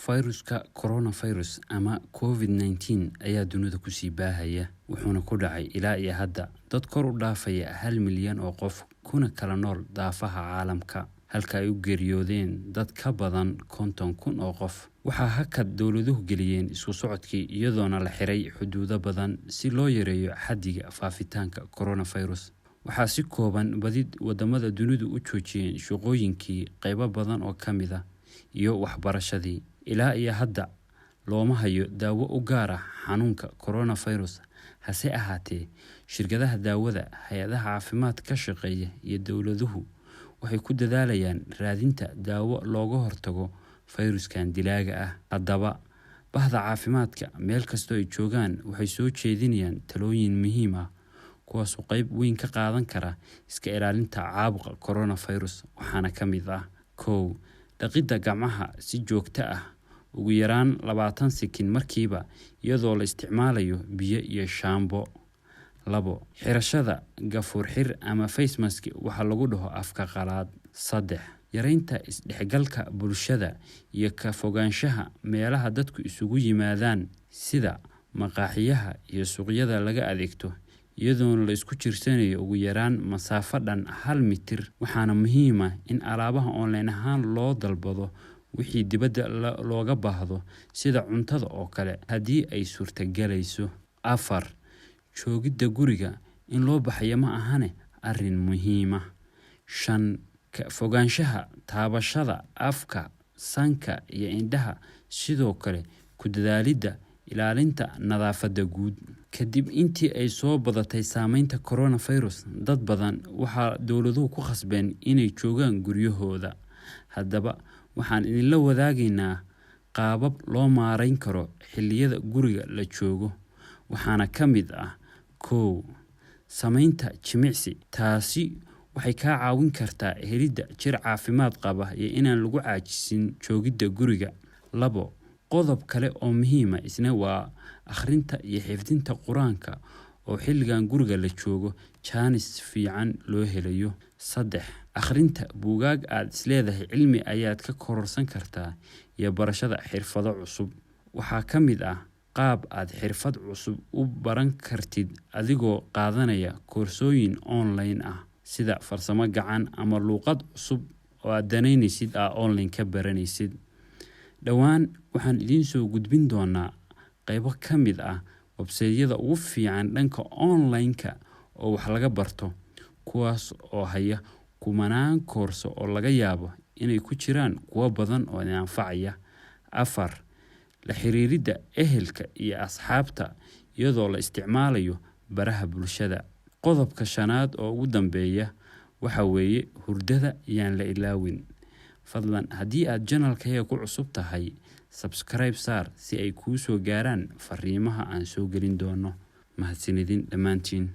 fayruska coronavirus ama COVID-19 ayaa dunida ku sii baahaya wuxuuna ku dhacay ilaa iyo hadda dad kor u dhaafaya 1 milyan oo qof kuna kala nool daafaha caalamka halka ay u geeriyoodeen dad ka badan 50,000 oo qof. waxaa hakad dawladuhu geliyeen isku socodkii iyadoona la xiray xuduudo badan si loo yareeyo xaddiga faafitaanka coronavirus. waxaa si kooban badid wadamada dunidu u joojiyeen shaqooyinkii qaybo badan oo kamid ah iyo waxbarashadii. ilaa iyo hadda looma hayo daawo u gaar ah xanuunka coronavirus. hase ahaatee shirkadaha daawada, hay'adaha caafimaad ka shaqeeya iyo dawladuhu waxay ku dadaalayaan raadinta daawo looga hortago fayruskan dilaaga ah. haddaba bahda caafimaadka meel kastoo ay joogaan waxay soo jeedinayaan talooyin muhiim ah kuwaas oo qayb weyn ka qaadan kara iska ilaalinta caabuqa coronavirus. waxaana ka mid ah 1. dhaqidda gacmaha si joogto ah ugu yaraan 20 sekin markiiba iyadoo la isticmaalayo biyo iyo shaambo. 2. xirashada gafuur xir ama face mask waxa lagu dhaho afka qalaad. 3. yareynta isdhexgalka bulshada iyo ka fogaanshaha meelaha dadku isugu yimaadaan sida maqaaxiyaha iyo suuqyada laga adeegto iyadoo la isku jirsanayo ugu yaraan masaafo dhan 1 mitir. waxaana muhiim ah in alaabaha online ahaan loo dalbado wixii dibadda looga baahdo sida cuntada oo kale haddii ay suurtagelayso. 4. joogidda guriga in loo baxayo ma ahane arrin muhiim ah. 5. ka fogaanshaha taabashada afka, sanka iyo indhaha, sidoo kale ku dadaalidda ilaalinta nadaafadda guud. kadib intii ay soo badatay saameynta coronavirus, dad badan waxaa dawladuhu ku khasbeen inay joogaan guryahooda. haddaba waxaan idinla wadaagaynaa qaabab loo maareyn karo xilliyada guriga la joogo. waxaana ka mid ah 1. samaynta jimicsi. taasi waxay kaa caawin kartaa helidda jir caafimaad qaba iyo inaan lagu caajisin joogidda guriga. 2. qodob kale oo muhiim ah isna waa akhrinta iyo xifdinta quraanka oo xilligan guriga la joogo jaanis fiican loo helayo. 3. akhrinta buugaag aad isleedahay cilmi ayaad ka kororsan kartaa iyo barashada xirfado cusub. waxaa ka mid ah qaab aad xirfad cusub u baran kartid adigoo qaadanaya koorsooyin online ah sida farsamo gacan ama luqad cusub oo aad danaynaysid online ka baranaysid. dhawaan waxaan idin soo gudbin doonaa qaybo ka mid ah website-yada ugu fiican dhanka online-ka oo wax laga barto kuwaas oo haya kumanaan koorso oo laga yaabo inay ku jiraan kuwa badan oo anfacaya. 4. la xiriiridda ehelka iyo asxaabta iyadoo la isticmaalayo baraha bulshada. qodobka 5 oo ugu dambeeya waxa weeye hurdada iyaan la ilaawin. fadlan haddii aad channelkayga ku cusub tahay subscribe saar si ay kuu soo gaaraan fariimaha aan soo gelin doono. mahadsanidin dhammaantiin.